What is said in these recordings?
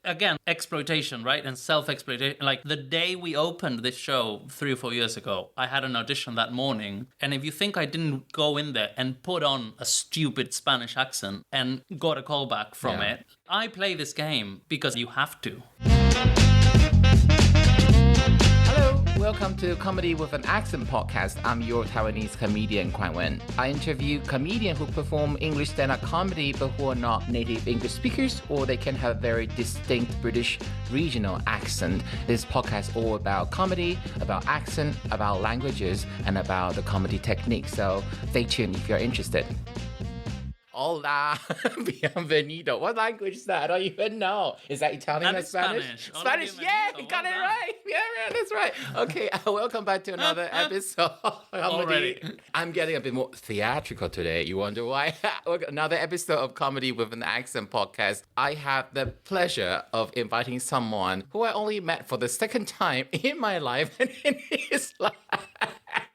again, exploitation, right? And self-exploitation. Like the day we opened this show 3 or 4 years ago, I had an audition that morning. And if you think I didn't go in there and put on a stupid Spanish accent and got a callback from it, I play this game because you have to. Welcome to Comedy with an Accent podcast. I'm your Taiwanese comedian, Kuan-wen. I interview comedians who perform English stand-up comedy but who are not native English speakers, or they can have very distinct British regional accent. This podcast is all about comedy, about accent, about languages, and about the comedy technique. So stay tuned if you're interested. Hola, bienvenido. What language is that? I don't even know. Is that Italian or Spanish? Spanish, yeah, you got it right. Yeah, that's right. Okay, welcome back to another episode of Comedy. I'm getting a bit more theatrical today. You wonder why? Another episode of Comedy with an Accent podcast. I have the pleasure of inviting someone who I only met for the second time in my life and in his life.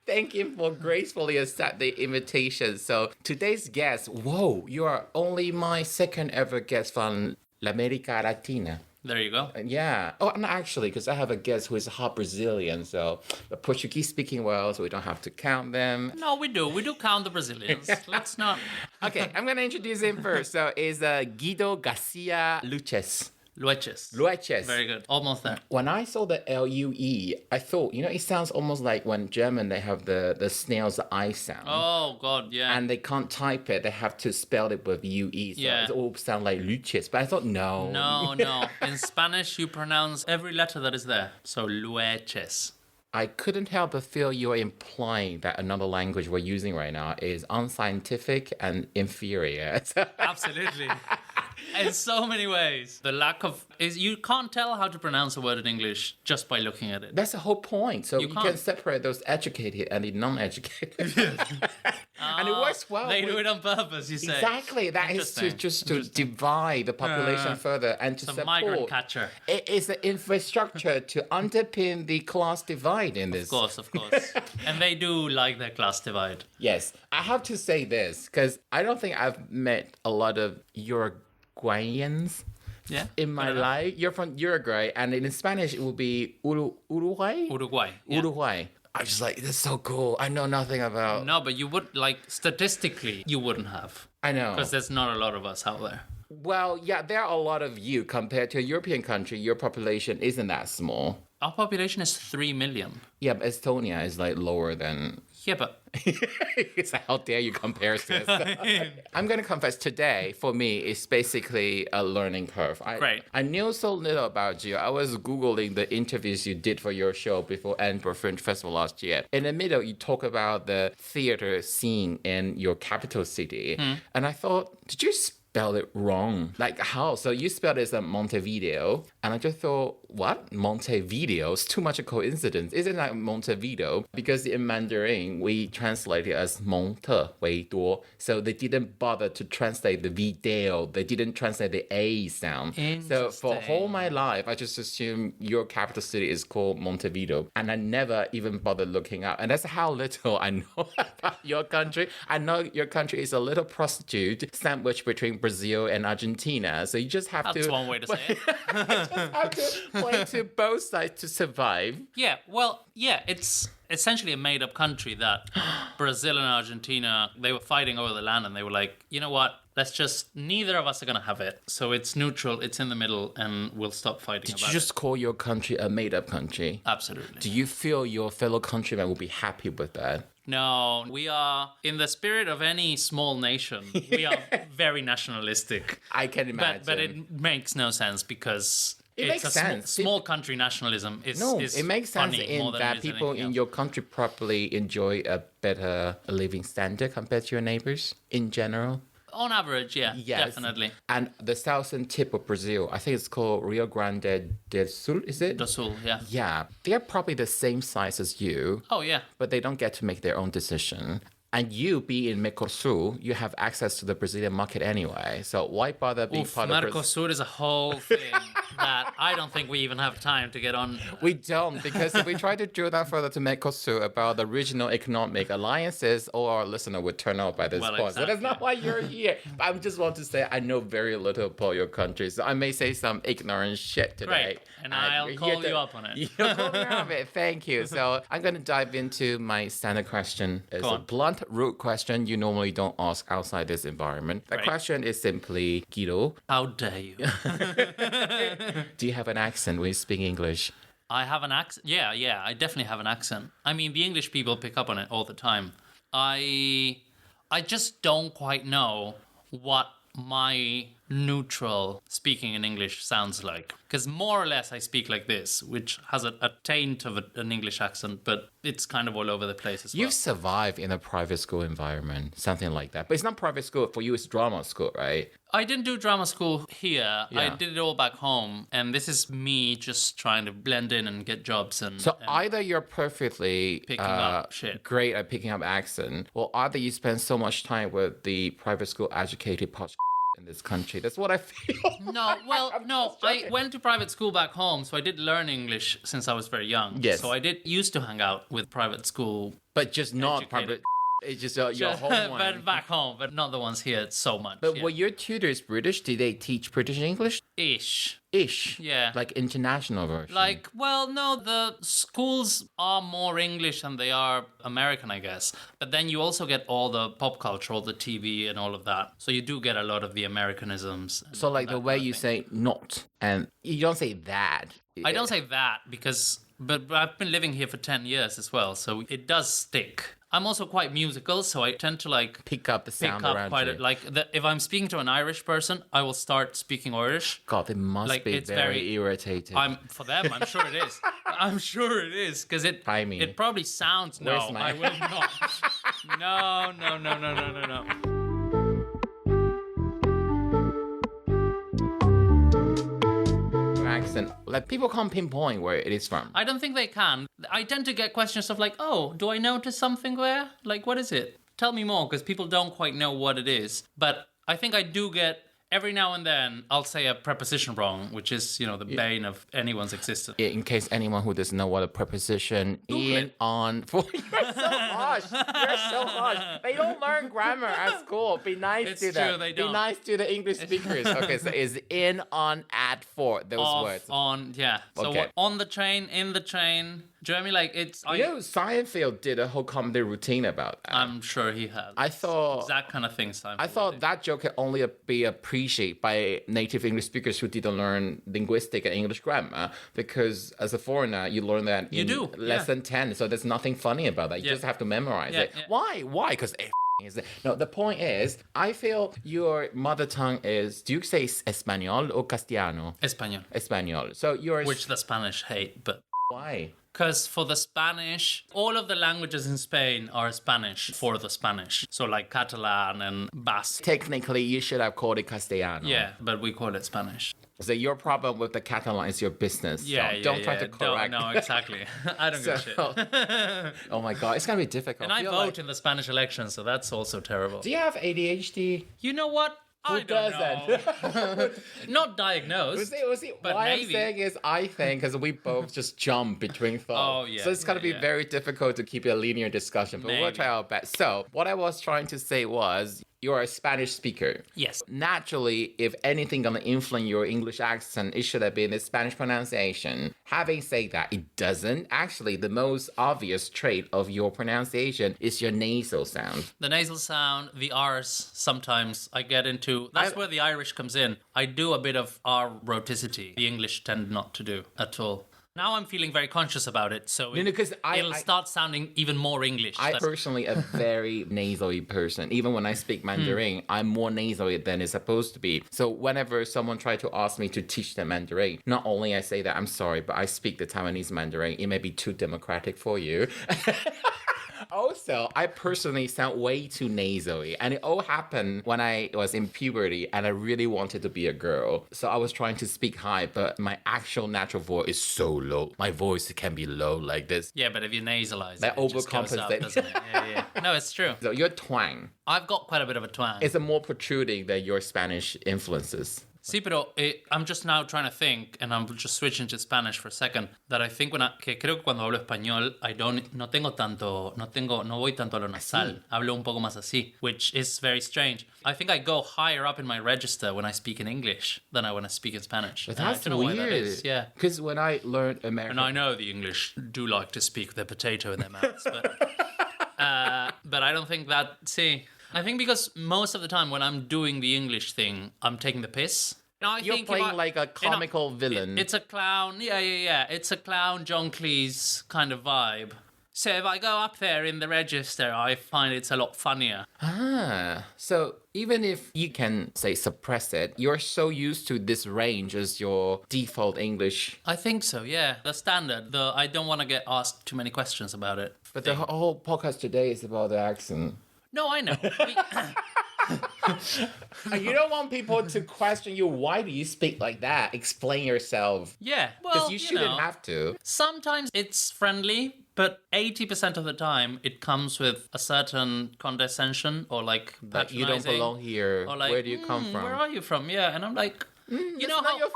Thank you for gracefully accepting the invitation. So today's guest, you are only my second ever guest from America Latina. There you go. Yeah. Oh, not actually, because I have a guest who is half Brazilian, so Portuguese speaking well, so we don't have to count them. No, we do. We do count the Brazilians. Let's not. Okay, I'm going to introduce him first. So it's Guido Garcia Lueches. Lueches. Very good. Almost there. When I saw the L-U-E, I thought, it sounds almost like when German, they have the snail's I sound. Oh, God, yeah. And they can't type it. They have to spell it with U-E. So it all sounds like Lueches. But I thought, no. No. In Spanish, you pronounce every letter that is there. So, Lueches. I couldn't help but feel you're implying that another language we're using right now is unscientific and inferior. Absolutely. In so many ways. The lack of... you can't tell how to pronounce a word in English just by looking at it. That's the whole point. So you can separate those educated and the non-educated. And it works well. They do it on purpose, you say. Exactly. That is to divide the population further and to support. It's a migrant catcher. It is the infrastructure to underpin the class divide in this. Of course. And they do like their class divide. Yes. I have to say this, because I don't think I've met a lot of Uruguayans in my life. You're from Uruguay, and in Spanish it will be Uruguay? Uruguay. I was just like, this is so cool. I know nothing about... No, but you would, statistically, you wouldn't have. I know. Because there's not a lot of us out there. Well, yeah, there are a lot of you compared to a European country. Your population isn't that small. Our population is 3 million. Yeah, but Estonia is lower than... Yeah, but... It's how dare you compare this? I'm going to confess, today, for me, is basically a learning curve. Great. I knew so little about you. I was Googling the interviews you did for your show before Edinburgh Fringe Festival last year. In the middle, you talk about the theater scene in your capital city. And I thought, did you spell it wrong? How? So you spelled it as Montevideo. And I just thought, what? Montevideo? It's too much a coincidence. Isn't that Montevideo? Because in Mandarin, we translate it as Montevideo. So they didn't bother to translate the video. They didn't translate the A sound. So for all my life, I just assumed your capital city is called Montevideo. And I never even bothered looking up. And that's how little I know about your country. I know your country is a little prostitute sandwiched between Brazil and Argentina. So you just have to... That's one way to say it. just have to play to both sides to survive. Yeah, it's essentially a made-up country that Brazil and Argentina, they were fighting over the land and they were like, you know what? Neither of us are going to have it. So it's neutral, it's in the middle, and we'll stop fighting about it. Did you just call your country a made-up country? Absolutely. Do you feel your fellow countrymen will be happy with that? No, we are, in the spirit of any small nation, we are very nationalistic. I can imagine. But it makes no sense because... It makes sense. Small country nationalism is it makes sense in that people in your country probably enjoy a better living standard compared to your neighbors in general. On average, yeah, yes. Definitely. And the southern tip of Brazil, I think it's called Rio Grande do Sul, is it? Do Sul, yeah. Yeah, they're probably the same size as you. Oh, yeah. But they don't get to make their own decision. And you be in Mercosur, you have access to the Brazilian market anyway. So why bother being part of Brazil? Mercosur is a whole thing that I don't think we even have time to get on. We don't, because if we try to drill down further to Mercosur about the regional economic alliances, all our listener would turn out by this point. Exactly. So that's not why you're here. But I just want to say I know very little about your country, so I may say some ignorant shit today. Great, and I'll call you up on it. You'll call me up on it. Thank you. So I'm going to dive into my standard question. It's a blunt, rude question you normally don't ask outside this environment. The question is simply, Guido, how dare you? do you have an accent when you speak English? I have an accent. Yeah, I definitely have an accent. I mean, the English people pick up on it all the time. I just don't quite know what my neutral speaking in English sounds like. Because more or less I speak like this, which has a taint of an English accent, but it's kind of all over the place as well. You've survived in a private school environment, something like that. But it's not private school. For you, it's drama school, right? I didn't do drama school here. Yeah. I did it all back home. And this is me just trying to blend in and get jobs. And Either you're perfectly picking up shit. Great at picking up accent, or either you spend so much time with the private school educated posh in this country. That's what I feel. No, I went to private school back home, so I did learn English since I was very young. Yes. So I did used to hang out with private school. But just not Educated. private. It's just your home one. But back home, but not the ones here so much. But were your tutors British? Did they teach British English? Ish. Yeah. Like international version. Like, well, no, the schools are more English than they are American, I guess. But then you also get all the pop culture, all the TV and all of that. So you do get a lot of the Americanisms. So like the way you say not, and you don't say that. I don't say that because, but I've been living here for 10 years as well. So it does stick. I'm also quite musical, so I tend to like pick up the sound pick up around quite you. if I'm speaking to an Irish person, I will start speaking Irish. God, it must Like, be it's very irritating. For them, I'm sure it is. I'm sure it is because Try me. it probably sounds. No, Where's my- I will not. No. Accent. Like people can't pinpoint where it is from. I don't think they can. I tend to get questions of like, oh, do I notice something there? Like, what is it? Tell me more, because people don't quite know what it is. But I think I do get, every now and then, I'll say a preposition wrong, which is, the bane of anyone's existence. In case anyone who doesn't know what a preposition in, on, for. You're so harsh. You're so harsh. They don't learn grammar at school. Be nice It's to them. true, they don't. Be nice to the English speakers. Okay, so is in, on, at, for, those Off, words. on, yeah. So Okay. on the train, in the train. Do you know what I mean? Like, it's... Seinfeld did a whole comedy routine about that. I'm sure he has. I thought... That kind of thing. I thought that joke can only be appreciated by native English speakers who didn't learn linguistic and English grammar, because as a foreigner, you learn that in less than 10, so there's nothing funny about that. You just have to memorize it. Yeah. Why? Because is it? No, the point is, I feel your mother tongue is, do you say Espanol or Castellano? Espanol. So yours... Which the Spanish hate, but... Why? Because for the Spanish, all of the languages in Spain are Spanish for the Spanish. So like Catalan and Basque. Technically, you should have called it Castellano. Yeah, but we call it Spanish. So your problem with the Catalan is your business. So don't try to correct. No, exactly. I don't give a shit. Oh my God, it's going to be difficult. And I vote in the Spanish election, so that's also terrible. Do you have ADHD? You know what? Who doesn't? Not diagnosed. What I'm saying is, I think, because we both just jump between thoughts. Oh, yeah. So it's going to be very difficult to keep a linear discussion, but we'll try our best. So what I was trying to say was, you're a Spanish speaker. Yes. Naturally, if anything gonna influence your English accent, it should have been the Spanish pronunciation. Having said that, it doesn't. Actually, the most obvious trait of your pronunciation is your nasal sound. The nasal sound, the R's, sometimes I get into... That's where the Irish comes in. I do a bit of R roticity. The English tend not to do at all. Now I'm feeling very conscious about it, so it'll start sounding even more English. I personally am a very nasally person. Even when I speak Mandarin, I'm more nasally than it's supposed to be. So whenever someone tries to ask me to teach them Mandarin, not only I say that I'm sorry, but I speak the Taiwanese Mandarin. It may be too democratic for you. Also, I personally sound way too nasally, and it all happened when I was in puberty and I really wanted to be a girl. So I was trying to speak high, but my actual natural voice is so low. My voice can be low like this. Yeah, but if you nasalize That it just goes up, overcompensate. doesn't it? Yeah. No, it's true. So your twang I've got quite a bit of a twang. is more protruding than your Spanish influences. Sí, pero I'm just now trying to think, and I'm just switching to Spanish for a second, that I think que creo que cuando hablo español, no voy tanto a lo nasal. Hablo un poco más así, which is very strange. I think I go higher up in my register when I speak in English than I when I speak in Spanish. But And I that's don't know weird. why that is. Yeah. Because when I learned American... And I know the English do like to speak with their potato in their mouths, but I don't think that... See... I think because most of the time when I'm doing the English thing, I'm taking the piss. You're playing like a comical villain. It's a clown. Yeah. It's a clown John Cleese kind of vibe. So if I go up there in the register, I find it's a lot funnier. So even if you can, say, suppress it, you're so used to this range as your default English. I think so, yeah. The standard. I don't want to get asked too many questions about it. But the whole podcast today is about the accent. No, I know. You don't want people to question you. Why do you speak like that? Explain yourself. Yeah, Because well, you shouldn't have to. Sometimes it's friendly, but 80% of the time it comes with a certain condescension or like But you don't belong here. Or like, where do you come from? Where are you from? Yeah, and I'm like, you know how the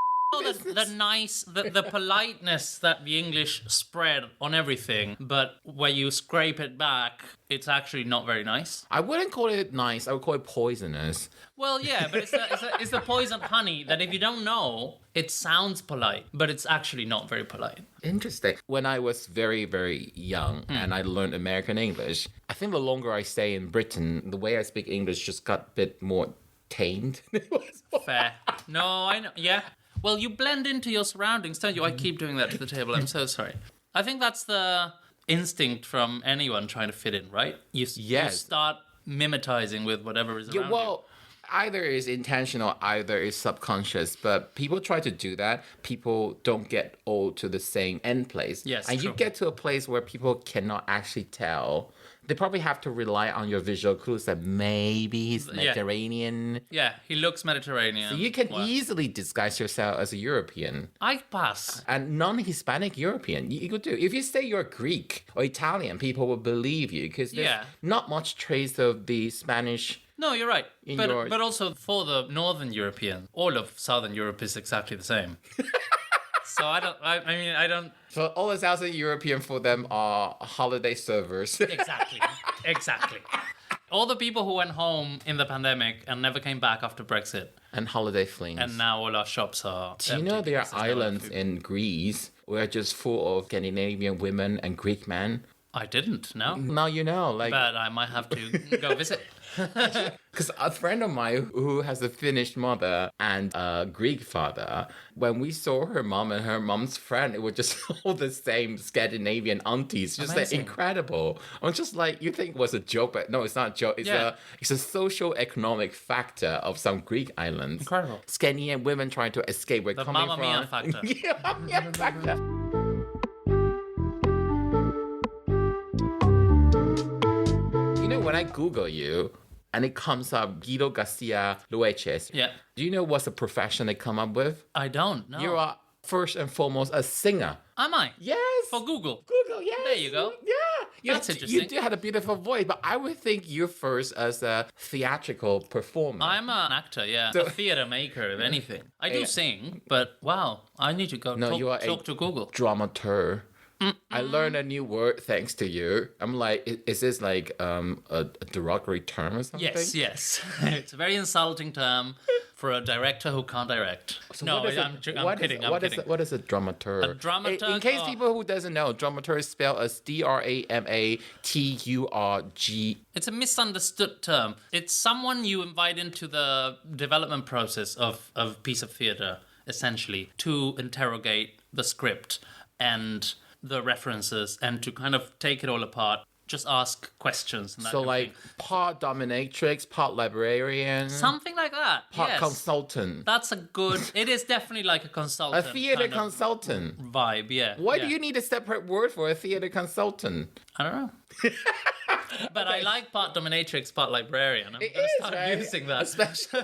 politeness that the English spread on everything, but when you scrape it back, it's actually not very nice. I wouldn't call it nice. I would call it poisonous. Well, yeah, but it's the poison honey that if you don't know, it sounds polite, but it's actually not very polite. Interesting. When I was very, very young and I learned American English, I think the longer I stay in Britain, the way I speak English just got a bit more tamed. Fair. No, I know. Yeah. Well, you blend into your surroundings, don't you? I keep doing that to the table. I'm so sorry. I think that's the instinct from anyone trying to fit in, right? You start mimetizing with whatever is around you. Either is intentional, either is subconscious, but people try to do that. People don't get all to the same end place. Yes, and true. You get to a place where people cannot actually tell. They probably have to rely on your visual clues that maybe he's Mediterranean. Yeah, he looks Mediterranean. So you can easily disguise yourself as a European. I pass. And non-Hispanic European, you could do. If you say you're Greek or Italian, people will believe you because there's not much trace of the Spanish. No, you're right. But also for the Northern European, all of Southern Europe is exactly the same. So I don't. So all the Southern European for them are holiday servers. Exactly. All the people who went home in the pandemic and never came back after Brexit. And holiday flings. And now all our shops are Do you know there are islands in Greece where are just full of Scandinavian women and Greek men? I didn't, no. Now you know. But I might have to go visit. Because a friend of mine who has a Finnish mother and a Greek father, when we saw her mom and her mom's friend, it was just all the same Scandinavian aunties. Just like incredible. I'm just like, you think it was a joke, but no, it's not a joke. It's a social economic factor of some Greek islands. Incredible. Scandinavian women trying to escape where coming from. The Mamma Mia factor. Yeah, Mamma Mia factor. You know, when I Google you, and it comes up Guido Garcia Lueches. Yeah. Do you know what's the profession they come up with? I don't know. You are first and foremost a singer. Am I? Yes. For Google. Google, yes. There you go. Yeah. That's interesting. You do have a beautiful voice, but I would think you're first as a theatrical performer. I'm an actor, a theater maker, if anything. I do sing, but wow, I need to go talk to Google. Dramaturg. I learned a new word thanks to you. I'm like, is this like a derogatory term or something? Yes. It's a very insulting term for a director who can't direct. So no, I'm kidding. What is a dramaturg? A dramaturg? In case people who doesn't know, dramaturg is spelled as Dramaturg. It's a misunderstood term. It's someone you invite into the development process of a piece of theater, essentially, to interrogate the script and the references and to kind of take it all apart, just ask questions. And that so like part dominatrix, part librarian. Something like that, part consultant. That's it is definitely like a consultant. A theater consultant. Vibe, yeah. Why do you need a separate word for a theater consultant? I don't know. But I like part dominatrix, part librarian. I'm going to start using that. Especially,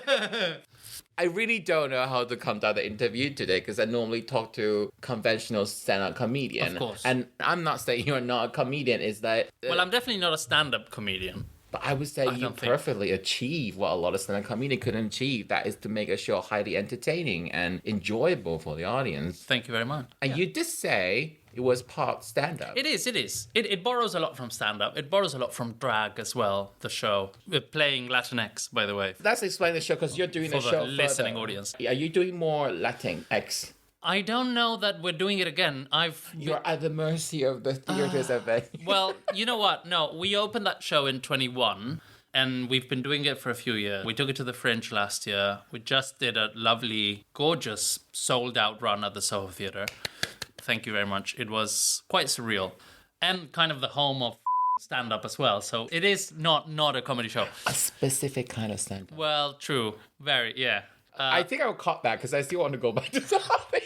I really don't know how to conduct the interview today because I normally talk to conventional stand-up comedian. Of course. And I'm not saying you're not a comedian. It's that... Well, I'm definitely not a stand-up comedian. But I would say you perfectly achieve what a lot of stand-up comedians couldn't achieve. That is to make a show highly entertaining and enjoyable for the audience. Thank you very much. And you did say it was part stand-up. It is. It borrows a lot from stand-up. It borrows a lot from drag as well, the show. We're playing Latinx, by the way. Let's explain the show because you're doing the show for the listening audience. Are you doing more Latinx? I don't know that we're doing it again. You're at the mercy of the theaters, I bet. Well, you know what? No, we opened that show in 21, and we've been doing it for a few years. We took it to the Fringe last year. We just did a lovely, gorgeous, sold-out run at the Soho Theatre. Thank you very much. It was quite surreal. And kind of the home of stand-up as well. So it is not a comedy show. A specific kind of stand-up. Well, true. Very, yeah. I think I'll cut that because I still want to go back to something.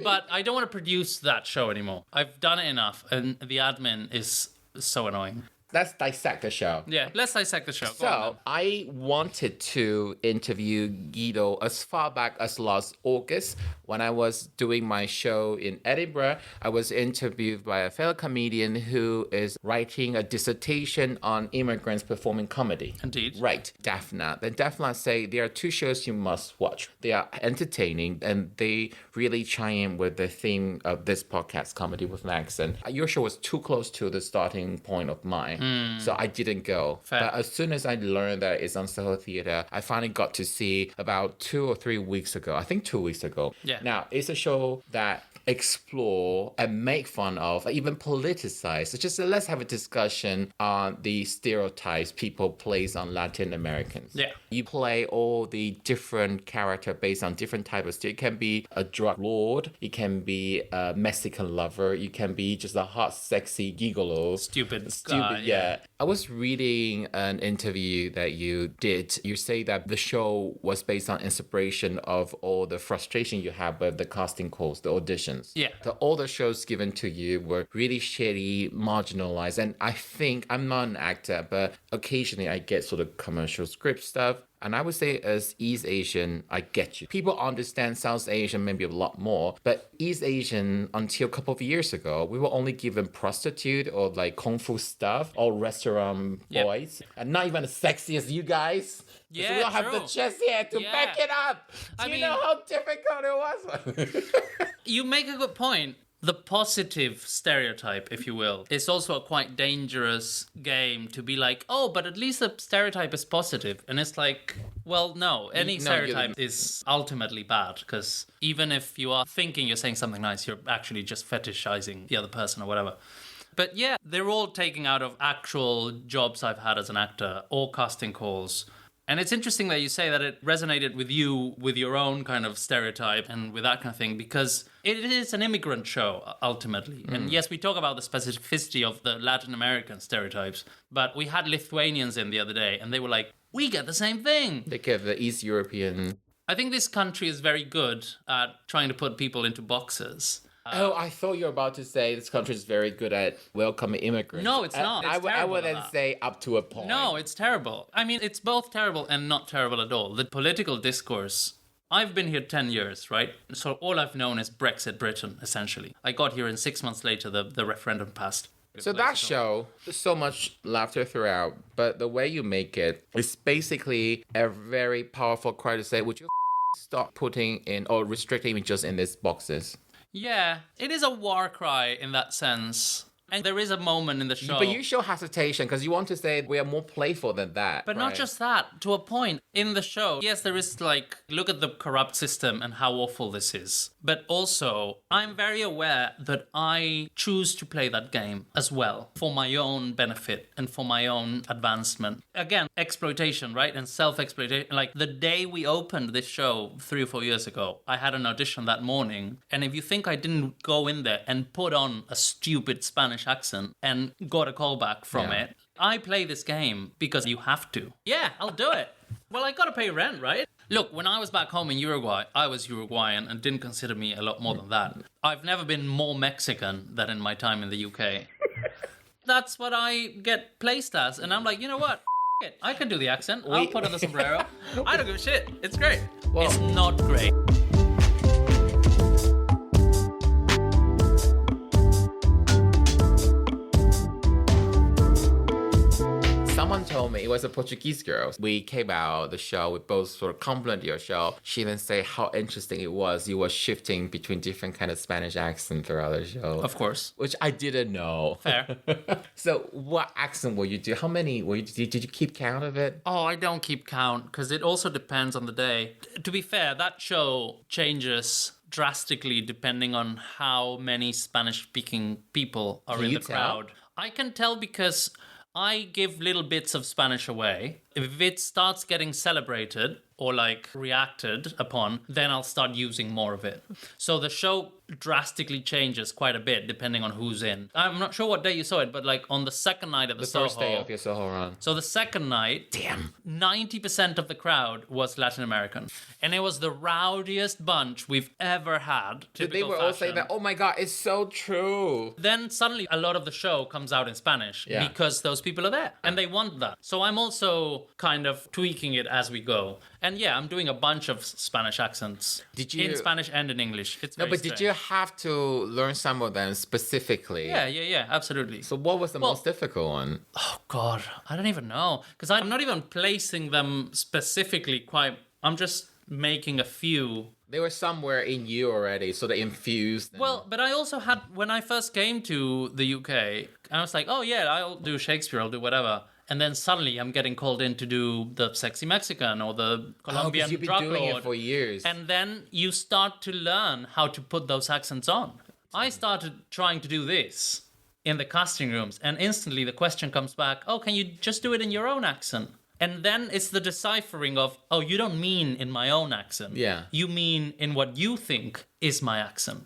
But I don't want to produce that show anymore. I've done it enough, and the admin is so annoying. Let's dissect the show. Yeah, let's dissect the show. So, I wanted to interview Guido as far back as last August. When I was doing my show in Edinburgh, I was interviewed by a fellow comedian who is writing a dissertation on immigrants performing comedy. Indeed. Right, Daphna. Then Daphna say there are two shows you must watch. They are entertaining and they really chime in with the theme of this podcast, Comedy with Max. And your show was too close to the starting point of mine. So I didn't go. Fair. But as soon as I learned that it's on Soho Theatre, I finally got to see about 2 or 3 weeks ago. I think 2 weeks ago. Yeah. Now, it's a show that explore and make fun of, even politicize. So just let's have a discussion on the stereotypes people place on Latin Americans. Yeah. You play all the different character based on different types of stereotypes. It can be a drug lord. It can be a Mexican lover. You can be just a hot, sexy gigolo. Stupid. Yeah. I was reading an interview that you did. You say that the show was based on inspiration of all the frustration you have with the casting calls, the auditions. Yeah. All the shows given to you were really shitty, marginalized. And I think, I'm not an actor, but occasionally I get sort of commercial script stuff. And I would say as East Asian, I get you. People understand South Asian maybe a lot more, but East Asian, until a couple of years ago, we were only given prostitute or like kung fu stuff or restaurant boys. And not even as sexy as you guys. Yeah, so we don't have true. the chest here to back it up. Do you know how difficult it was? You make a good point. The positive stereotype, if you will, is also a quite dangerous game to be like, oh, but at least the stereotype is positive. And it's like, well, no, any stereotype is ultimately bad because even if you are thinking you're saying something nice, you're actually just fetishizing the other person or whatever. But yeah, they're all taking out of actual jobs I've had as an actor or casting calls. And it's interesting that you say that it resonated with you, with your own kind of stereotype and with that kind of thing, because it is an immigrant show, ultimately. And yes, we talk about the specificity of the Latin American stereotypes, but we had Lithuanians in the other day, and they were like, we get the same thing. They get the East European... I think this country is very good at trying to put people into boxes. I thought you were about to say this country is very good at welcoming immigrants. No, it's not. I wouldn't say up to a point. No, it's terrible. I mean, it's both terrible and not terrible at all. The political discourse, I've been here 10 years, right? So all I've known is Brexit Britain, essentially. I got here and 6 months later, the referendum passed. So that show, so much laughter throughout, but the way you make it is basically a very powerful cry to say, would you stop putting in or restricting me just in these boxes? Yeah, it is a war cry in that sense. And there is a moment in the show. But you show hesitation because you want to say we are more playful than that. But not just that, to a point. In the show, yes, there is like, look at the corrupt system and how awful this is. But also, I'm very aware that I choose to play that game as well for my own benefit and for my own advancement. Again, exploitation, right? And self-exploitation. Like the day we opened this show 3 or 4 years ago, I had an audition that morning. And if you think I didn't go in there and put on a stupid Spanish accent and got a callback from it, I play this game because you have to. Yeah, I'll do it. Well, I gotta pay rent, right? Look, when I was back home in Uruguay, I was Uruguayan and didn't consider me a lot more than that. I've never been more Mexican than in my time in the UK. That's what I get placed as. And I'm like, you know what? It. I can do the accent. I'll put on the sombrero. I don't give a shit. It's great. Well, it's not great. Someone told me, it was a Portuguese girl. We came out the show, we both sort of complimented your show. She then say how interesting it was. You were shifting between different kind of Spanish accent throughout the show. Of course. Which I didn't know. Fair. So what accent will you do? How many were you, did you keep count of it? Oh, I don't keep count because it also depends on the day. To be fair, that show changes drastically depending on how many Spanish-speaking people are in the crowd. I can tell because I give little bits of Spanish away. If it starts getting celebrated or like reacted upon, then I'll start using more of it. So the show drastically changes quite a bit depending on who's in. I'm not sure what day you saw it, but like on the second night of the Soho. The first day of your Soho run. So the second night, 90% of the crowd was Latin American. And it was the rowdiest bunch we've ever had. They were all saying that, oh my God, it's so true. Then suddenly a lot of the show comes out in Spanish because those people are there and they want that. So I'm also kind of tweaking it as we go. And yeah, I'm doing a bunch of Spanish accents in Spanish and in English. It's very did you have to learn some of them specifically? Yeah, absolutely. So what was the most difficult one? Oh God, I don't even know. Because I'm not even placing them specifically quite. I'm just making a few. They were somewhere in you already, so they infused them. Well, but I also had, when I first came to the UK, I was like, oh yeah, I'll do Shakespeare, I'll do whatever. And then suddenly I'm getting called in to do the Sexy Mexican or the Colombian you've been drug doing lord. it for years. And then you start to learn how to put those accents on. I started trying to do this in the casting rooms, and instantly the question comes back, oh, can you just do it in your own accent? And then it's the deciphering of, oh, you don't mean in my own accent. Yeah. You mean in what you think is my accent.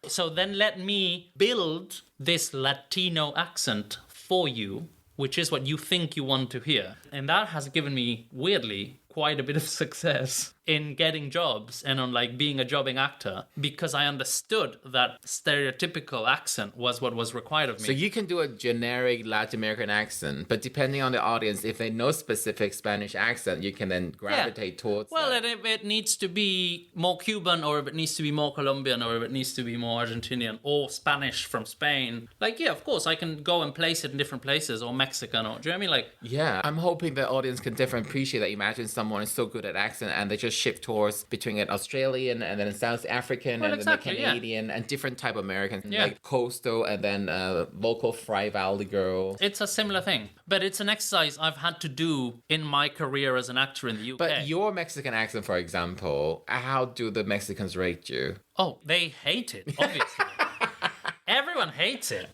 So then let me build this Latino accent for you, which is what you think you want to hear. And that has given me, weirdly, quite a bit of success in getting jobs and on like being a jobbing actor because I understood that stereotypical accent was what was required of me. So you can do a generic Latin American accent, but depending on the audience, if they know specific Spanish accent, you can then gravitate towards Well, that. and if it needs to be more Cuban or if it needs to be more Colombian or if it needs to be more Argentinian or Spanish from Spain, like, yeah, of course, I can go and place it in different places or Mexican or, do you know what I mean? Like, yeah, I'm hoping the audience can definitely appreciate that. Imagine someone is so good at accent and they just shift towards between an Australian and then a South African and then the Canadian and different type of Americans, like coastal and then local Fry Valley girl. It's a similar thing, but it's an exercise I've had to do in my career as an actor in the UK. But your Mexican accent, for example, how do the Mexicans rate you? Oh, they hate it, obviously. Everyone hates it,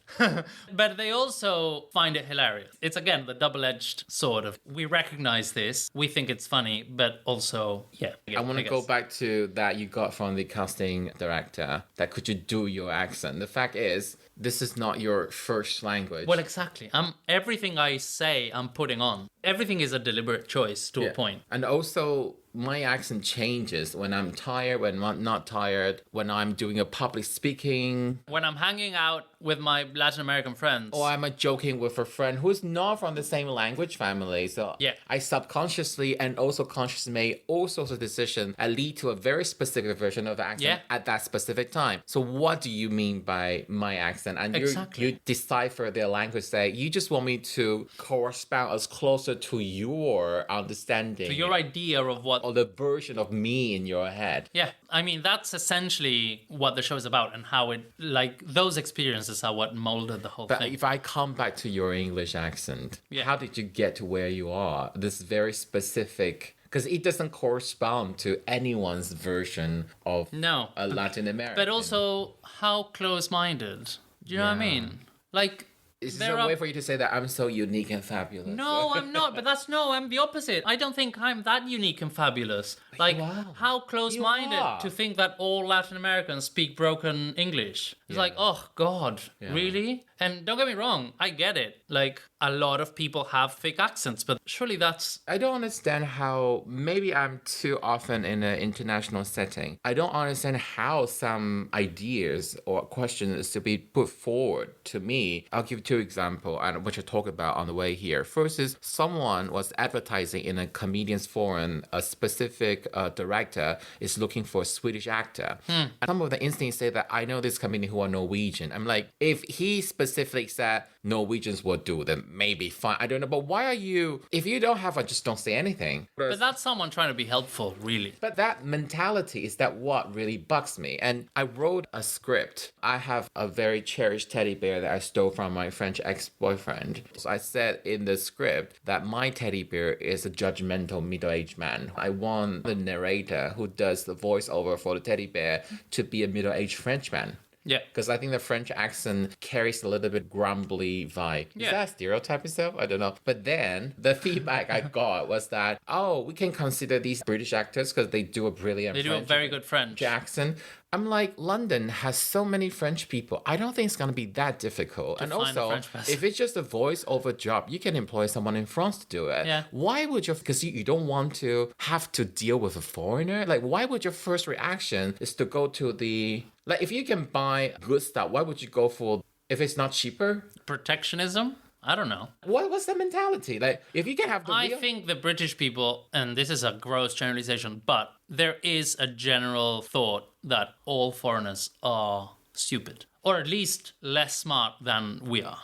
but they also find it hilarious. It's, again, the double-edged sword of, we recognize this, we think it's funny, but also, yeah. I want to go back to that you got from the casting director, that could you do your accent? The fact is, this is not your first language. Well, exactly. Everything I say, I'm putting on. Everything is a deliberate choice to a point. And also, my accent changes when I'm tired, when I'm not tired, when I'm doing a public speaking. When I'm hanging out with my Latin American friends. Or I'm joking with a friend who's not from the same language family. So I subconsciously and also consciously made all sorts of decisions that lead to a very specific version of the accent at that specific time. So what do you mean by my accent? And you decipher their language, say, you just want me to correspond as closer to your understanding. To your idea of what... Or the version of me in your head. Yeah, I mean, that's essentially what the show is about and how it, like, those experiences are what molded the whole thing. But if I come back to your English accent, how did you get to where you are? This very specific... Because it doesn't correspond to anyone's version of a Latin American. But also, how close-minded. Do you know what I mean? Like... Is there a way for you to say that I'm so unique and fabulous? No, I'm not. But I'm the opposite. I don't think I'm that unique and fabulous. Like, how close-minded to think that all Latin Americans speak broken English. It's like, oh, God, really? And don't get me wrong, I get it. Like, a lot of people have fake accents, but surely that's... I don't understand how... Maybe I'm too often in an international setting. I don't understand how some ideas or questions to be put forward to me. I'll give two examples, and which I talk about on the way here. First is someone was advertising in a comedian's forum, a specific director is looking for a Swedish actor. And some of the instincts say that I know this comedian who are Norwegian. I'm like, if he specifically said Norwegians would do, then maybe fine. I don't know. But why are you, if you don't have one, just don't say anything. But that's someone trying to be helpful, really. But that mentality is that what really bugs me. And I wrote a script. I have a very cherished teddy bear that I stole from my French ex-boyfriend. So I said in the script that my teddy bear is a judgmental middle-aged man. I want the narrator who does the voiceover for the teddy bear to be a middle-aged Frenchman. Yeah. Because I think the French accent carries a little bit grumbly vibe. Yeah. Is that a stereotype itself? I don't know. But then the feedback I got was that, oh, we can consider these British actors because they do a brilliant They do a very good French accent. I'm like, London has so many French people. I don't think it's going to be that difficult. And find a also, French person. if it's just a voiceover job, you can employ someone in France to do it. Yeah. Why would you, because you don't want to have to deal with a foreigner? Like, why would your first reaction is to go to the, like, if you can buy good stuff, why would you go for, if it's not cheaper? protectionism. I don't know. What's the mentality? Like, if you can have the I real... think the British people, and this is a gross generalization, but there is a general thought that all foreigners are stupid, or at least less smart than we are.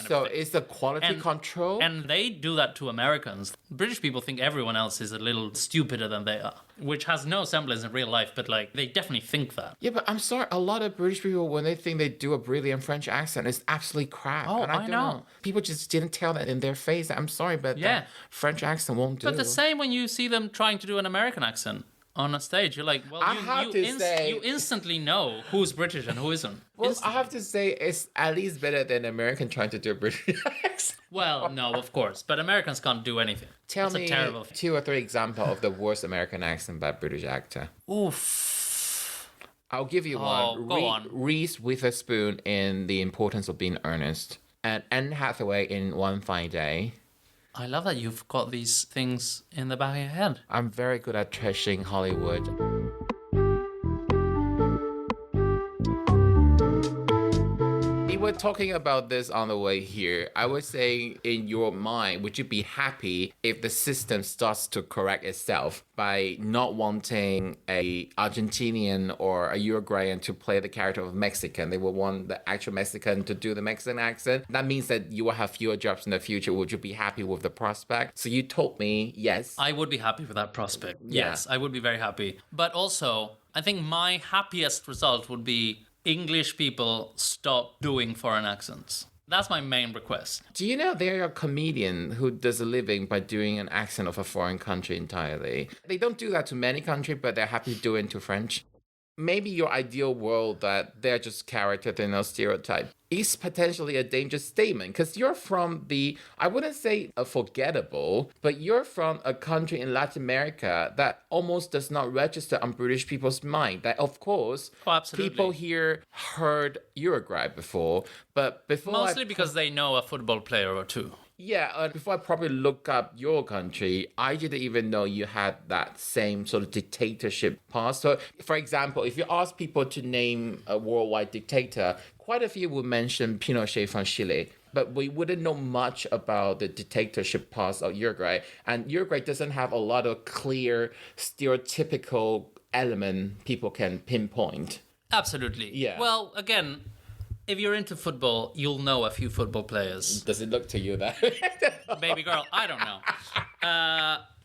So it's the quality control? And they do that to Americans. British people think everyone else is a little stupider than they are, which has no semblance in real life, but like they definitely think that. Yeah, but I'm sorry, a lot of British people, when they think they do a brilliant French accent, it's absolutely crap. Oh, and I don't know. People just didn't tell that in their face. I'm sorry, but that French accent won't do. But the same when you see them trying to do an American accent on a stage, you're like, well, you instantly know who's British and who isn't. Well, I have to say it's at least better than American trying to do a British accent. Well, no, of course, but Americans can't do anything. Tell That's me a terrible thing. 2 or 3 examples of the worst American accent by a British actor. Oof. I'll give you one. Go on. Reese Witherspoon in The Importance of Being Earnest, and Anne Hathaway in One Fine Day. I love that you've got these things in the back of your head. I'm very good at trashing Hollywood. We were talking about this on the way here. I was saying, in your mind, would you be happy if the system starts to correct itself by not wanting a Argentinian or a Uruguayan to play the character of Mexican? They would want the actual Mexican to do the Mexican accent. That means that you will have fewer jobs in the future. Would you be happy with the prospect? So you told me yes. I would be happy with that prospect. Yes, I would be very happy. But also, I think my happiest result would be English people stop doing foreign accents. That's my main request. Do you know there are a comedian who does a living by doing an accent of a foreign country entirely? They don't do that to many countries, but they're happy to do it to French. Maybe your ideal world that they're just character, they're no stereotype, is potentially a dangerous statement because you're from the, I wouldn't say a forgettable, but you're from a country in Latin America that almost does not register on British people's mind. That, of course, people here heard Uruguay before, but before... Mostly because they know a football player or two. Yeah, before I probably look up your country, I didn't even know you had that same sort of dictatorship past. So, for example, if you ask people to name a worldwide dictator, quite a few would mention Pinochet from Chile. But we wouldn't know much about the dictatorship past of Uruguay. And Uruguay doesn't have a lot of clear, stereotypical element people can pinpoint. Absolutely. Yeah. Well, again... If you're into football, you'll know a few football players. Does it look to you that? Baby girl, I don't know.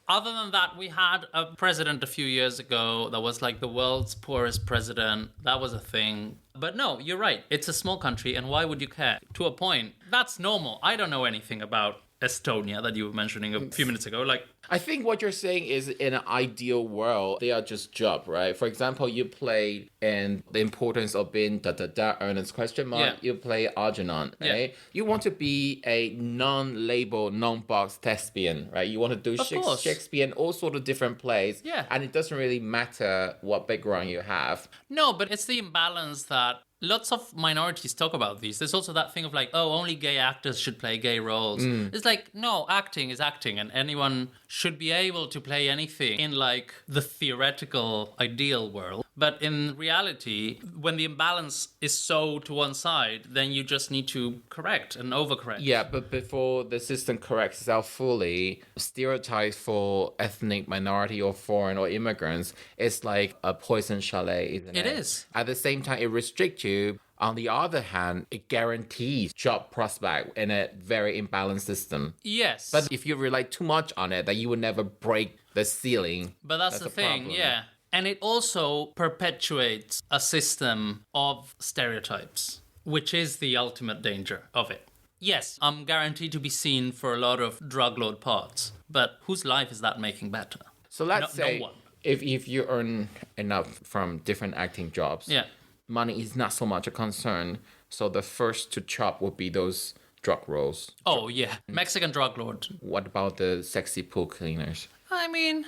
Other than that, we had a president a few years ago that was like the world's poorest president. That was a thing. But no, you're right. It's a small country, and why would you care? To a point, that's normal. I don't know anything about Estonia that you were mentioning a few minutes ago. Like, I think what you're saying is in an ideal world, they are just job, right? For example, you played in The Importance of Being Ernest question mark. Yeah. You play Algernon, right? Yeah. You want to be a non-label, non-box thespian, right? You want to do Shakespeare and all sort of different plays. Yeah. And it doesn't really matter what background you have. No, but it's the imbalance that lots of minorities talk about these. There's also that thing of like, oh, only gay actors should play gay roles. It's like, no, acting is acting, and anyone should be able to play anything in like the theoretical ideal world. But in reality, when the imbalance is so to one side, then you just need to correct and overcorrect. Yeah, but before the system corrects itself fully, stereotypes for ethnic minority or foreign or immigrants is like a poison chalet, isn't it? It is. At the same time, it restricts you. On the other hand, it guarantees job prospect in a very imbalanced system. Yes. But if you rely too much on it, then you will never break the ceiling. But that's the thing, problem. yeah. And it also perpetuates a system of stereotypes, which is the ultimate danger of it. Yes, I'm guaranteed to be seen for a lot of drug lord parts, but whose life is that making better? So let's say no one. if you earn enough from different acting jobs, Yeah. money is not so much a concern. So the first to chop would be those drug roles. Oh, yeah. Mexican drug lord. What about the sexy pool cleaners? I mean...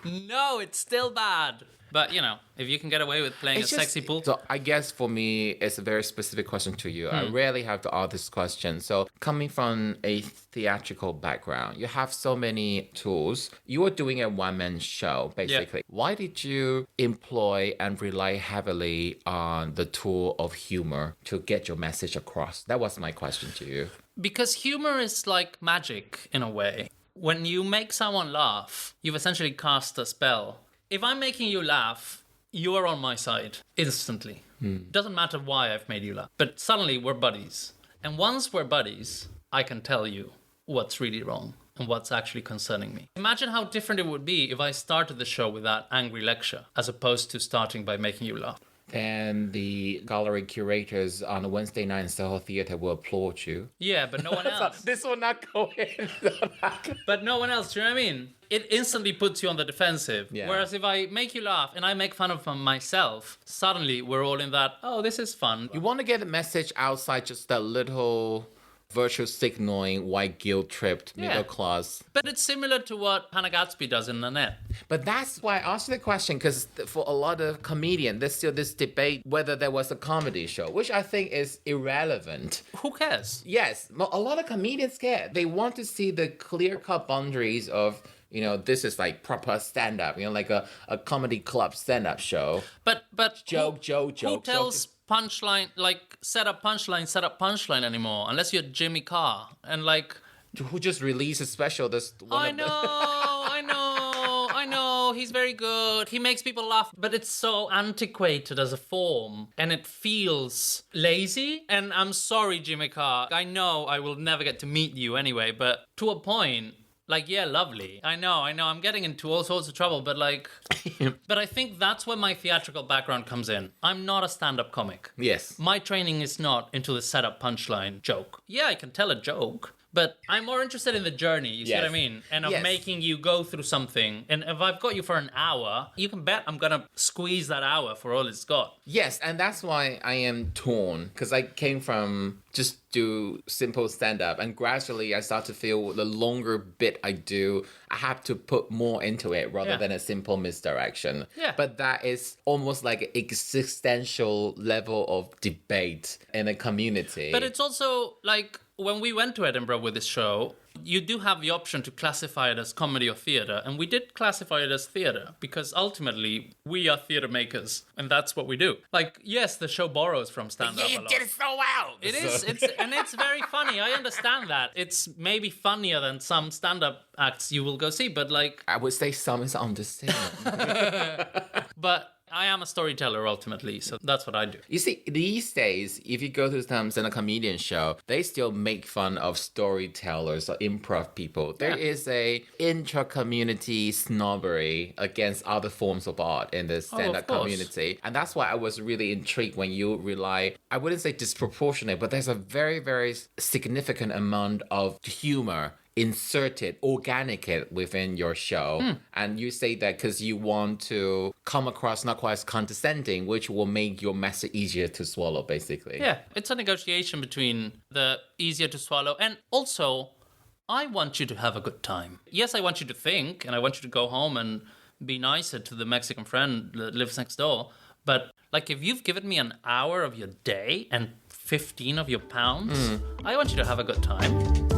No, it's still bad. But, you know, if you can get away with playing a sexy pool... So I guess for me, it's a very specific question to you. I rarely have to ask this question. So coming from a theatrical background, you have so many tools. You are doing a one-man show, basically. Yeah. Why did you employ and rely heavily on the tool of humor to get your message across? That was my question to you. Because humor is like magic, in a way. When you make someone laugh, you've essentially cast a spell. If I'm making you laugh, you are on my side instantly. Doesn't matter why I've made you laugh. But suddenly we're buddies. And once we're buddies, I can tell you what's really wrong and what's actually concerning me. Imagine how different it would be if I started the show with that angry lecture, as opposed to starting by making you laugh. Then the gallery curators on a Wednesday night in Soho Theatre will applaud you. Yeah, but no one else. This will not go in. But no one else, do you know what I mean? It instantly puts you on the defensive. Yeah. Whereas if I make you laugh and I make fun of myself, suddenly we're all in that, oh, this is fun. You want to get a message outside just that little virtue signaling white guilt-tripped middle class. But it's similar to what Hannah Gadsby does in Nanette. But that's why I asked you the question, because for a lot of comedians, there's still this debate whether there was a comedy show, which I think is irrelevant. Who cares? Yes, a lot of comedians care. They want to see the clear-cut boundaries of, you know, this is like proper stand-up, you know, like a comedy club stand-up show. But joke. Who tells punchline, like set up punchline anymore? Unless you're Jimmy Carr and like... Who just released a special? I know. He's very good. He makes people laugh. But it's so antiquated as a form. And it feels lazy. And I'm sorry, Jimmy Carr. I know I will never get to meet you anyway. But to a point... Like, yeah, lovely. I know. I'm getting into all sorts of trouble, but like... But I think that's where my theatrical background comes in. I'm not a stand-up comic. Yes. My training is not into the setup punchline joke. Yeah, I can tell a joke, but I'm more interested in the journey, you see what I mean? And of making you go through something. And if I've got you for an hour, you can bet I'm gonna squeeze that hour for all it's got. Yes, and that's why I am torn, because I came from just do simple stand-up, and gradually I start to feel the longer bit I do, I have to put more into it rather than a simple misdirection. Yeah. But that is almost like an existential level of debate in a community. But it's also like... When we went to Edinburgh with this show, you do have the option to classify it as comedy or theatre, and we did classify it as theatre, because ultimately, we are theatre makers, and that's what we do. Like, yes, the show borrows from stand-up a lot. Did it so well! It is, and it's very funny, I understand that. It's maybe funnier than some stand-up acts you will go see, but like... I would say some is understatement. But... I am a storyteller ultimately, so that's what I do. You see, these days, if you go to some stand-up comedian show, they still make fun of storytellers or improv people. There is a intra-community snobbery against other forms of art in the stand-up community. And that's why I was really intrigued when you rely, I wouldn't say disproportionate, but there's a very, very significant amount of humor inserted, organic within your show. And you say that because you want to come across not quite as condescending, which will make your message easier to swallow, basically. Yeah, it's a negotiation between the easier to swallow and also, I want you to have a good time. Yes, I want you to think, and I want you to go home and be nicer to the Mexican friend that lives next door. But like, if you've given me an hour of your day and 15 of your pounds, I want you to have a good time.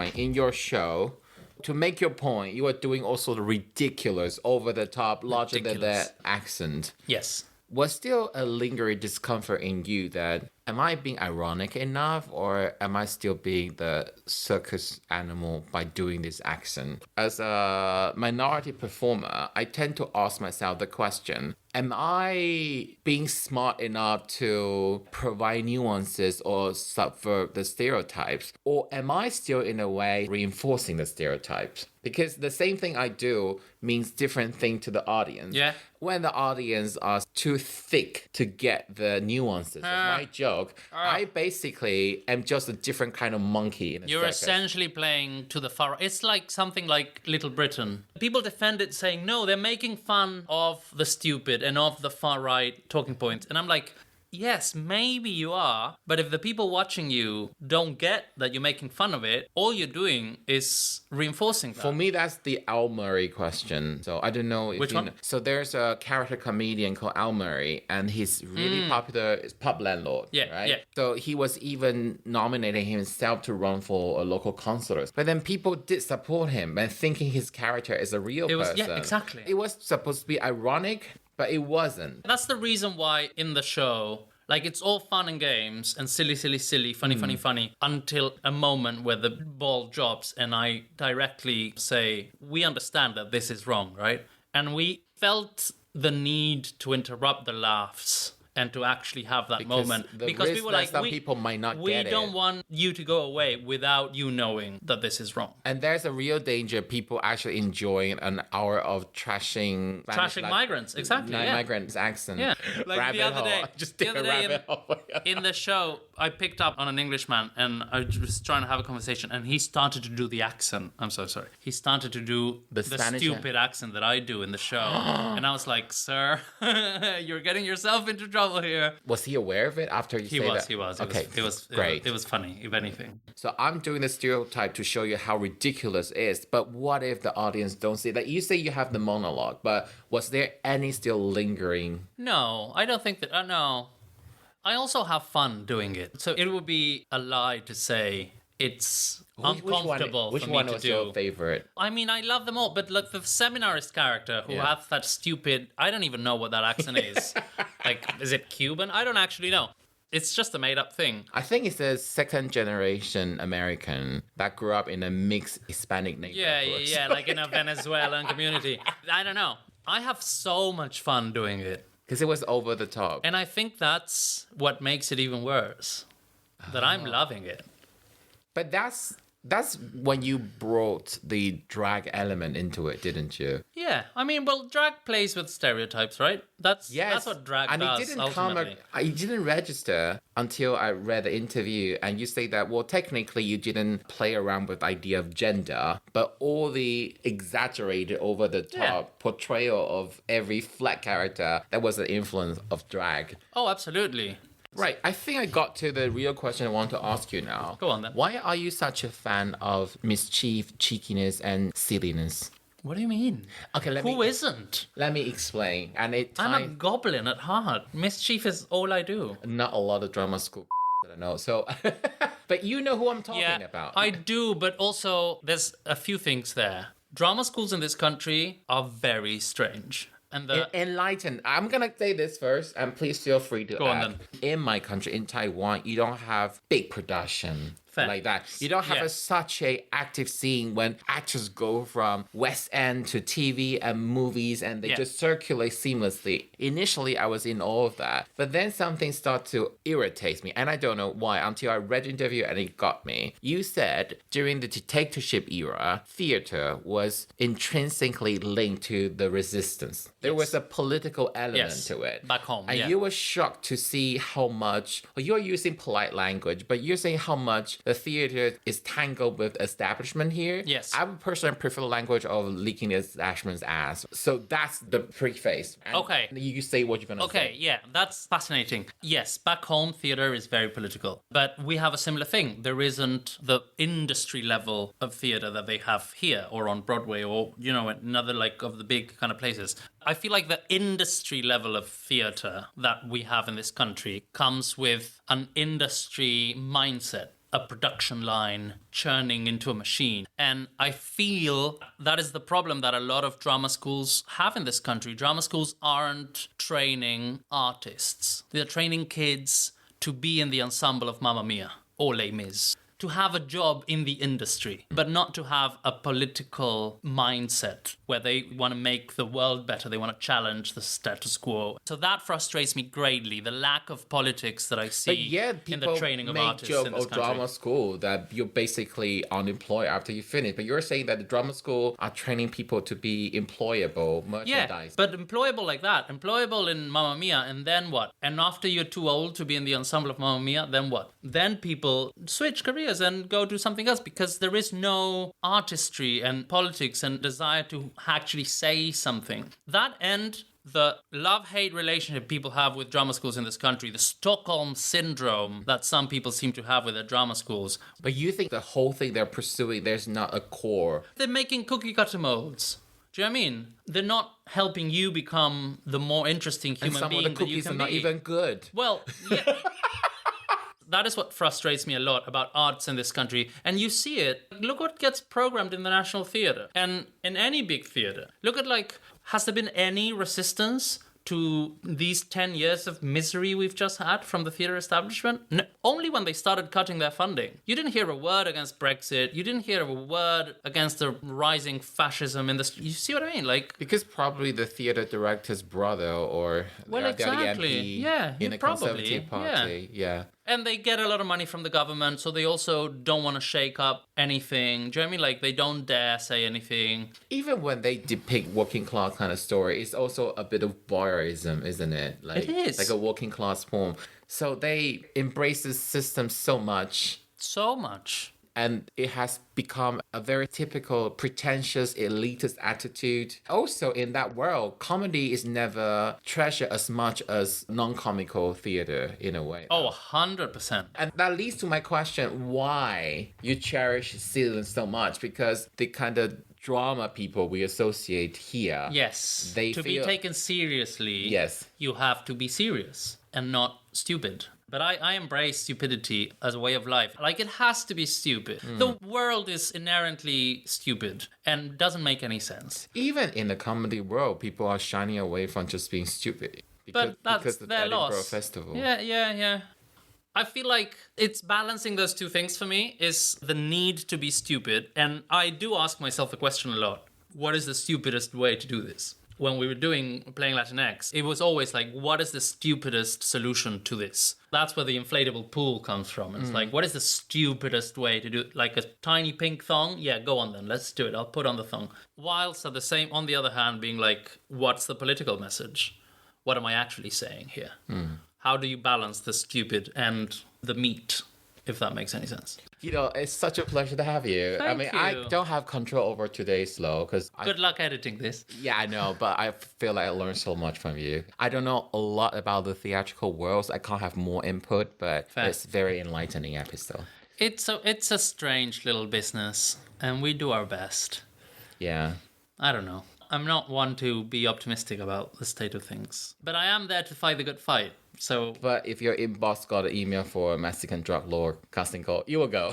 point in your show, to make your point, you are doing also the ridiculous, over the top, larger than that accent. Yes. Was still a lingering discomfort in you that, am I being ironic enough, or am I still being the circus animal by doing this accent? As a minority performer, I tend to ask myself the question, am I being smart enough to provide nuances or subvert the stereotypes? Or am I still, in a way, reinforcing the stereotypes? Because the same thing I do means different thing to the audience. Yeah. When the audience are too thick to get the nuances of my joke, I basically am just a different kind of monkey in a You're circus. essentially playing to the far. It's like something like Little Britain. People defend it saying, no, they're making fun of the stupid and of the far right talking points. And I'm like, yes, maybe you are, but if the people watching you don't get that you're making fun of it, all you're doing is reinforcing that. For me, that's the Al Murray question. So I don't know if Which you one? know. So there's a character comedian called Al Murray, and he's really popular. It's pub landlord, Yeah, right? yeah. So he was even nominating himself to run for a local councillor. But then people did support him and thinking his character is a real person. Yeah, exactly. It was supposed to be ironic, but it wasn't. That's the reason why in the show, like, it's all fun and games and silly, funny, until a moment where the ball drops and I directly say, we understand that this is wrong, right? And we felt the need to interrupt the laughs and to actually have that moment. Because we were like, some people might not we get it. don't want you to go away without you knowing that this is wrong. And there's a real danger people actually enjoying an hour of trashing Migrants, exactly. Yeah. Migrants accent. Yeah, like the other day. Just the other day in the show, I picked up on an Englishman and I was trying to have a conversation, and he started to do the accent. I'm so sorry. He started to do the stupid accent that I do in the show, and I was like, "Sir, you're getting yourself into trouble here." Was he aware of it after you said that? He was. Okay, It was great. It was funny, if anything. So I'm doing the stereotype to show you how ridiculous it is. But what if the audience don't see that? You say you have the monologue, but was there any still lingering? No, I don't think that. No, I also have fun doing it. So it would be a lie to say it's uncomfortable which for one me to was do. your favorite? I mean, I love them all, but like the seminarist character who has that stupid, I don't even know what that accent is. Like, is it Cuban? I don't actually know. It's just a made up thing. I think it's a second generation American that grew up in a mixed Hispanic neighborhood. Yeah, like in a Venezuelan community. I don't know. I have so much fun doing it. Because it was over the top. And I think that's what makes it even worse. That I'm loving it. But that's when you brought the drag element into it, didn't you? Yeah, I mean, well, drag plays with stereotypes, right? That's what drag and does, it didn't ultimately. it didn't register until I read the interview, and you say that, well, technically you didn't play around with the idea of gender, but all the exaggerated, over the top portrayal of every flat character, that was the influence of drag. Oh, absolutely. Right, I think I got to the real question I want to ask you now. Go on then. Why are you such a fan of mischief, cheekiness, and silliness? What do you mean? Okay, Who isn't? Let me explain. And I'm a goblin at heart. Mischief is all I do. not a lot of drama school that I know. So, but you know who I'm talking about. I do, but also there's a few things there. Drama schools in this country are very strange. And Enlighten. I'm gonna say this first, and please feel free to Go on add. In my country, in Taiwan, you don't have big production. Fair. Like that. You don't have such a active scene when actors go from West End to TV and movies and they just circulate seamlessly. Initially, I was in all of that. But then something started to irritate me. And I don't know why until I read the interview and it got me. You said during the dictatorship era, theater was intrinsically linked to the resistance. There was a political element to it. Back home, And you were shocked to see how much, you're using polite language, but you're saying how much the theater is tangled with establishment here. Yes. I would personally prefer the language of leaking the establishment's ass. So that's the preface. And Okay. You say what you're going to say. Okay, yeah, that's fascinating. Yes, back home, theatre is very political. But we have a similar thing. There isn't the industry level of theatre that they have here or on Broadway or, you know, another like of the big kind of places. I feel like the industry level of theatre that we have in this country comes with an industry mindset a production line churning into a machine. And I feel that is the problem that a lot of drama schools have in this country. Drama schools aren't training artists. They're training kids to be in the ensemble of Mamma Mia or Les Mis, to have a job in the industry, but not to have a political mindset where they want to make the world better. They want to challenge the status quo. So that frustrates me greatly, the lack of politics that I see in the training of artists in this country. Drama school that you're basically unemployed after you finish. But you're saying that the drama school are training people to be employable, merchandise. Yeah, but employable like that. Employable in Mamma Mia, and then what? And after you're too old to be in the ensemble of Mamma Mia, then what? Then people switch careers and go do something else because there is no artistry and politics and desire to actually say something. That end, the love-hate relationship people have with drama schools in this country, the Stockholm syndrome that some people seem to have with their drama schools. But you think the whole thing they're pursuing, there's not a core? They're making cookie-cutter molds. Do you know what I mean? They're not helping you become the more interesting human being that you can be. And some of the cookies are not even good. Well, yeah. That is what frustrates me a lot about arts in this country. And you see it. Look what gets programmed in the National Theatre and in any big theatre. Look at, has there been any resistance to these 10 years of misery we've just had from the theatre establishment? No, only when they started cutting their funding. You didn't hear a word against Brexit. You didn't hear a word against the rising fascism in this. You see what I mean? Because probably the theatre director's brother or exactly. the MP in a Conservative Party. Yeah. And they get a lot of money from the government, so they also don't want to shake up anything. Do you know what I mean? They don't dare say anything. Even when they depict working class kind of story, it's also a bit of voyeurism, isn't it? It is. Like a working class poem. So they embrace this system so much. So much. And it has become a very typical pretentious elitist attitude. Also, in that world, comedy is never treasured as much as non-comical theater in a way. Oh, 100%. And that leads to my question, why you cherish Silliness so much? Because the kind of drama people we associate here. Yes. To be taken seriously, yes, you have to be serious and not stupid. But I embrace stupidity as a way of life. It has to be stupid. The world is inherently stupid and doesn't make any sense. Even in the comedy world, people are shining away from just being stupid. Because of the Edinburgh Festival. Yeah. I feel like it's balancing those two things for me is the need to be stupid. And I do ask myself the question a lot. What is the stupidest way to do this? When we were playing Latinx, it was always what is the stupidest solution to this? That's where the inflatable pool comes from. It's what is the stupidest way to do it? A tiny pink thong? Yeah, go on then, let's do it. I'll put on the thong. Whilst at on the other hand, being what's the political message? What am I actually saying here? How do you balance the stupid and the meat, if that makes any sense? It's such a pleasure to have you. Thank you. I don't have control over today's flow because good luck editing this. Yeah, I know, but I feel like I learned so much from you. I don't know a lot about the theatrical world, so I can't have more input, but it's a very enlightening episode. It's a strange little business, and we do our best. Yeah. I don't know. I'm not one to be optimistic about the state of things, but I am there to fight the good fight. So, but if your inbox got an email for a Mexican drug lord casting call, you will go.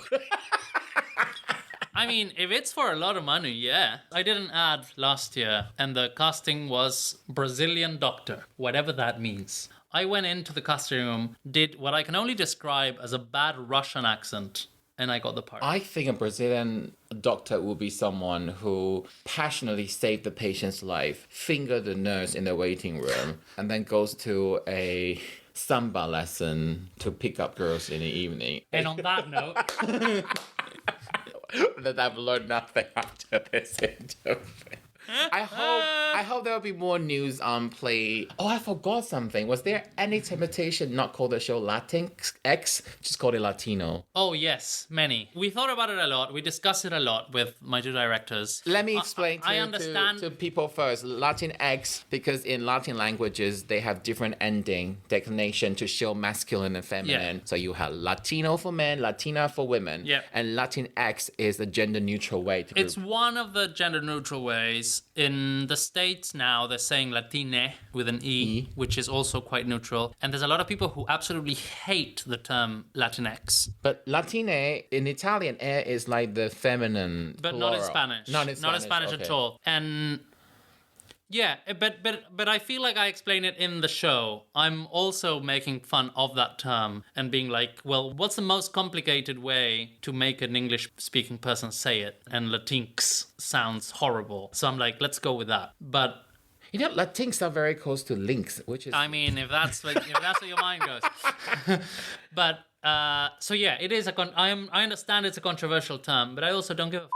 I mean, if it's for a lot of money, yeah. I did an ad last year, and the casting was Brazilian doctor, whatever that means. I went into the casting room, did what I can only describe as a bad Russian accent, and I got the part. I think a Brazilian doctor will be someone who passionately saved the patient's life, fingered the nurse in the waiting room, and then goes to a samba lesson to pick up girls in the evening. And on that note... that I've learned nothing after this interview. I hope there will be more news on Play. Oh, I forgot something. Was there any temptation not call the show Latinx, just call it Latino? Oh, yes, many. We thought about it a lot. We discussed it a lot with my two directors. Let me explain to people first. Latinx, because in Latin languages, they have different ending declination to show masculine and feminine. Yeah. So you have Latino for men, Latina for women. Yeah. And Latinx is a gender-neutral way to It's one of the gender-neutral ways. in the States now, they're saying Latine with an E, which is also quite neutral. And there's a lot of people who absolutely hate the term Latinx. But Latine in Italian is like the feminine But plural. not in Spanish. Not in Spanish, at okay. all. And yeah, but I feel like I explain it in the show. I'm also making fun of that term and being like, well, what's the most complicated way to make an English-speaking person say it? And Latinx sounds horrible. So I'm like, let's go with that. But You know, Latinx are very close to links, which is... I mean, if that's where your mind goes. But so yeah, it is I understand it's a controversial term, but I also don't give a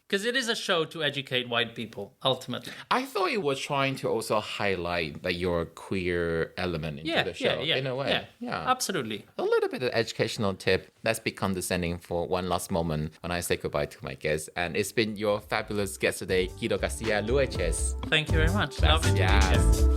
because it is a show to educate white people ultimately. I thought you were trying to also highlight like your queer element into the show in a way. Yeah, absolutely. A little bit of educational tip. Let's be condescending for one last moment when I say goodbye to my guests. And it's been your fabulous guest today, Guido Garcia Lueches. Thank you very much. Lovely to be here. Yes.